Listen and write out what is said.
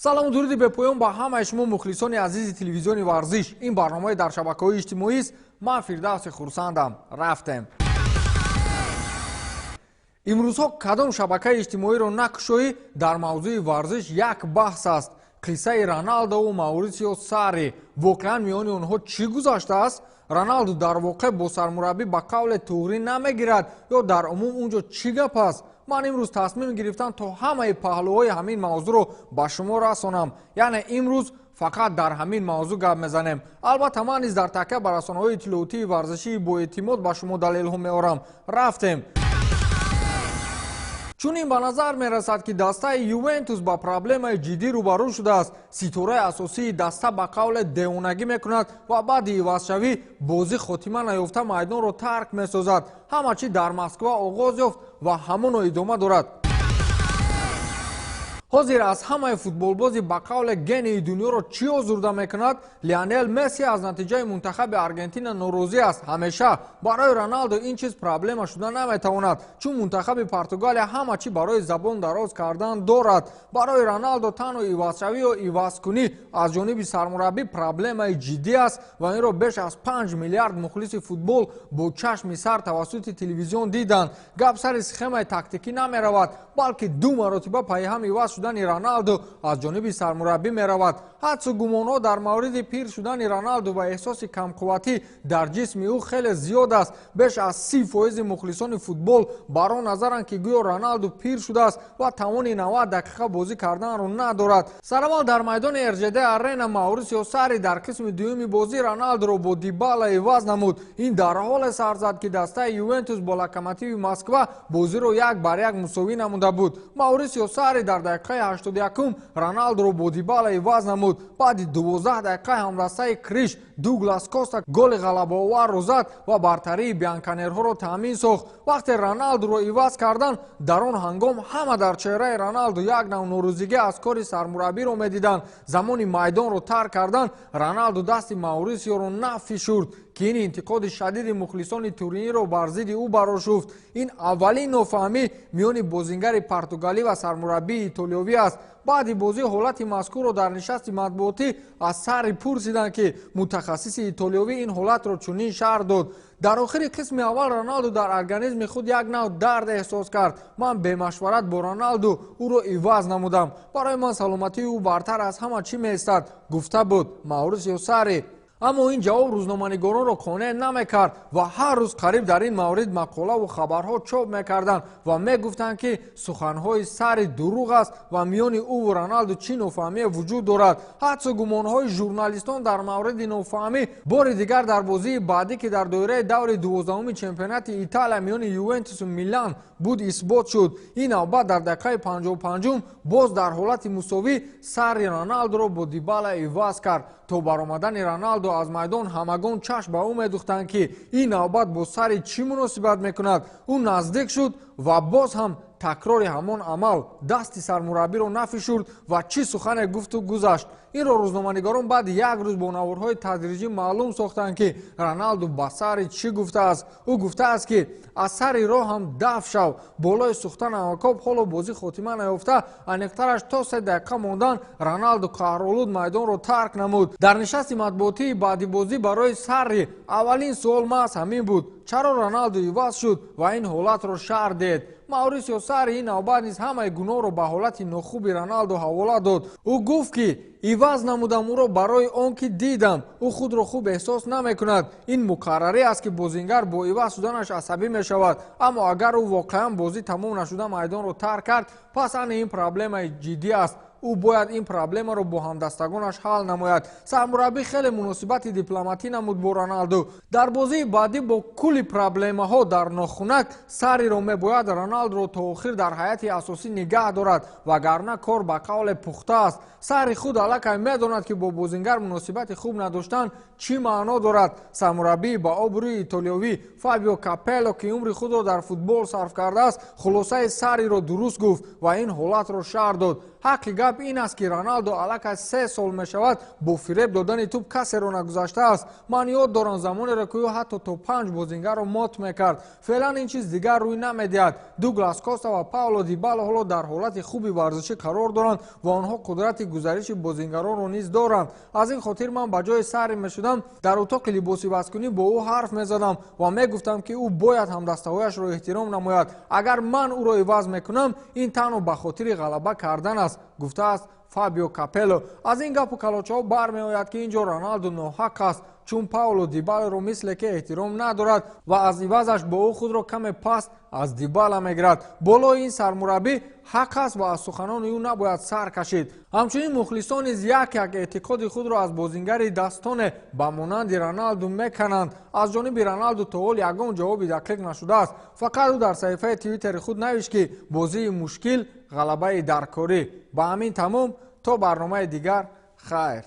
салому дуруди бепоён ба ҳамаи шумо мухлисони азизи телевизиони варзиш. Ин барномаи дар шабакаҳои иҷтимоист. Ман Фирдавси хурсандам. Рафтем. имрӯзҳо кадом шабакаи иҷтимоиро накушоӣ, дар мавзӯи варзиш як баҳс аст. қиссаи Роналдову Маурисио Сарри. воқеан миёни онҳо чӣ гузаштааст? Роналду дар воқеъ бо сармураббӣ ба қавле туғрӣ намегирад ё дар умум унҷо чӣ гап аст? ман имрӯз тасмим гирифтам то ҳамаи паҳлӯҳои ҳамин мавзӯъро ба шумо расонам. яъне имрӯз фақат дар ҳамин мавзӯъ гап мезанем. албатта ман низ дар такя ба расонаҳои иттилоотии варзишии боэътимод ба шумо далелҳо меорам. Рафтем. чунин ба назар мерасад ки дастаи Ювентус ба проблемаи ҷиддӣ рӯбарӯ шудааст. ситораи асосии даста ба қавле девонагӣ мекунад ва баъди ивазшавӣ бозӣ хотима наёфта майдонро тарк месозад. ҳама чӣ дар Москва оғоз ёфт ва ҳамоно идома дорад. ҳозир аз ҳамаи футболбози ба қавле гении дунёро чӣ озурда мекунад? Лионел Месси аз натиҷаи мунтахаби Аргентина норозӣ аст. ҳамеша барои Роналдо ин чиз проблема шуда наметавонад, чун мунтахаби Португалия ҳама чӣ барои забон дароз кардан дорад. барои Роналдо танҳо ивазшавӣ ё ивазкунӣ аз ҷониби сармураббӣ проблемаи ҷиддӣ аст ва инро беш аз 5 миллиард мухлиси футбол бо чашми сар тавассути телевизион диданд. гап сари схемаи тактикӣ намеравад, балки 2 маротиба пайҳам иваз шудани Роналдо аз ҷониби сармураббӣ меравад. ҳадсу гумонҳо дар мавриди пир шудани Роналдо ва эҳсоси камқувватӣ дар ҷисми ӯ хеле зиёд аст. беш аз 30% мухлисони футбол бар он назаранд ки гӯё Роналдо пир шудааст ва тавони 90 дақиқа бозӣ карданро надорад. сараввал дар майдони РЖД арена Маурисио Сарри дар қисми дуюми бозӣ Роналдоро бо Дибала иваз намуд. ин дар ҳоле сар зад ки дастаи Ювентус бо Локомотиви Москва бозиро 1-1 мусовӣ намуда буд. Маурисио Сарри дар дақиқаи 81 Роналдоро бо Дибала иваз намуд. баъди 12 дақиқа ҳамдастаи Криш Дуглас Коста голи ғалабаоварро зад ва бартарии бианконерҳоро таъмин сохт. вақте Роналдоро иваз кардан, дар он ҳангом ҳама дар чеҳраи Роналдо як нав норӯзигӣ аз кори сармураббиро медиданд. замони майдонро тарк кардан, Роналдо дасти Маурисиоро нафишурд ки ин интиқоди шадиди мухлисони Туриниро бар зидди ӯ барошуфт. ин аввалин нофаҳмӣ миёни бозингари португалӣ ва сармураббии итолиёвӣ аст. баъди бозӣ ҳолати мазкурро дар нишасти матбуотӣ аз Сарри пурсиданд ки мутахассиси итолиёвӣ ин ҳолатро чунин шарҳ дод. дар охири қисми аввал Роналдо дар организми худ як нав дард эҳсос кард. ман бемашварат бо Роналдо ӯро иваз намудам. барои ман саломатии ӯ бартар аз ҳама чӣ меистад, гуфта буд Маурисио Сарри. аммо ин ҷавоб рӯзноманигоронро қонеъ намекард ва ҳар рӯз қариб дар ин маврид мақолаву хабарҳо чоп мекарданд ва мегуфтанд ки суханҳои Сарри дурӯғ аст ва миёни ӯву Роналду чӣ нофаҳмие вуҷуд дорад. ҳадсу гумонҳои журналистон дар мавриди нофаҳмӣ бори дигар дар бозии баъдӣ ки дар доираи даври 12-уми чемпионати Италия миёни Ювентусу Милан буд исбот шуд. ин навбат дар дақиқаи 55 боз дар ҳолати мусовӣ Сарри Роналдоро бо Дибала иваз кард. то баромадани Роналдо аз майдон ҳамагон чашм ба ӯ медӯхтанд ки ин навбат бо Сарри чӣ муносибат мекунад. ӯ наздик шуд ва боз ҳам такрори ҳамон амал дасти сармураббиро нафишурд ва чӣ сухане гуфту гузашт. инро рӯзноманигорон баъди як рӯз бо наворҳои тадриҷӣ маълум сохтанд ки Роналду ба Сарри чӣ гуфтааст. ӯ гуфтааст ки аз Сарри роҳ ҳам даф шав. болои сӯхтан Акоб ҳоло бозӣ хотима наёфта, аниқтараш то 3 дақиқа мондан Роналду қаҳролуд майдонро тарк намуд. дар нишасти матбуотии баъди бозӣ барои Сарри аввалин суол маҳз ҳамин буд: чаро Роналду иваз шуд ва ин ҳолатро шарҳ дед. Маурисио Сарри ин навбат низ ҳамаи гуноҳро ба ҳолати нохуби Роналдо ҳавола дод. ӯ гуфт ки иваз намудам ӯро барои он ки дидам ӯ худро хуб эҳсос намекунад. ин муқаррарӣ аст ки бозингар бо иваз шуданаш асабӣ мешавад. аммо агар ӯ воқеан бозӣ тамом нашуда майдонро тарк кард, пас ани ин проблемаи ҷиддӣ аст. ӯ бояд ин проблемаро бо ҳамдастагонаш ҳал намояд. сармураббӣ хеле муносибати дипломатӣ намуд бо Роналду. дар бозии баъдӣ бо кулли проблемаҳо дар нохунак Сарриро мебояд Роналдуро то охир дар ҳайати асосӣ нигоҳ дорад, вагарна кор ба қавле пухта аст. Сарри худ аллакай медонад ки бо бозингар муносибати хуб надоштан чӣ маъно дорад. сармураббии ба обрӯи итолиёвӣ Фабио Капелло ки умри худро дар футбол сарф кардааст, хулосаи Сарриро дуруст гуфт ва ин ҳолатро шарҳ дод. ҳаққи гап ин аст ки роналдо аллакай 3 сол мешавад бо фиреб додани тӯб касеро нагузаштааст. ман ёд дорам замонеро ки ӯ ҳатто то 5 бозингарро мот мекард. феълан ин чиз дигар рӯй намедиҳад. дуглас коста ва пауло дибала ҳоло дар ҳолати хуби варзишӣ қарор доранд ва онҳо қудрати гузариши бозингаронро низ доранд. аз ин хотир ман ба ҷои сайр мешудам дар утоқи либоси баскунӣ бо ӯ ҳарф мезадам ва мегуфтам ки ӯ бояд ҳамдастаҳояшро эҳтиром намояд. агар ман ӯро иваз мекунам ин танҳо ба хотири ғалаба кардан аст, гуфтааст Фабио Капелло. аз ин гапу калочаҳо бармеояд ки ин ҷо Роналдо ноҳақ аст, чун Пауло Дибаларо мисле ки эҳтиром надорад ва аз ивазаш бо ӯ худро каме паст аз Дибала мегирад. болои ин сармураббӣ ҳақ аст ва аз суханони ӯ набояд сар кашид. ҳамчунин мухлисон низ як эътиқоди худро аз бозингари дастоне ба монанди Роналду мекананд. аз ҷониби Роналду то ҳол ягон ҷавоби дақиқ нашудааст. фақат ӯ дар саҳифаи твиттери худ навишт ки бозии мушкил ғалабаи даркорӣ. ба ҳамин тамом, то барномаи дигар, хайр.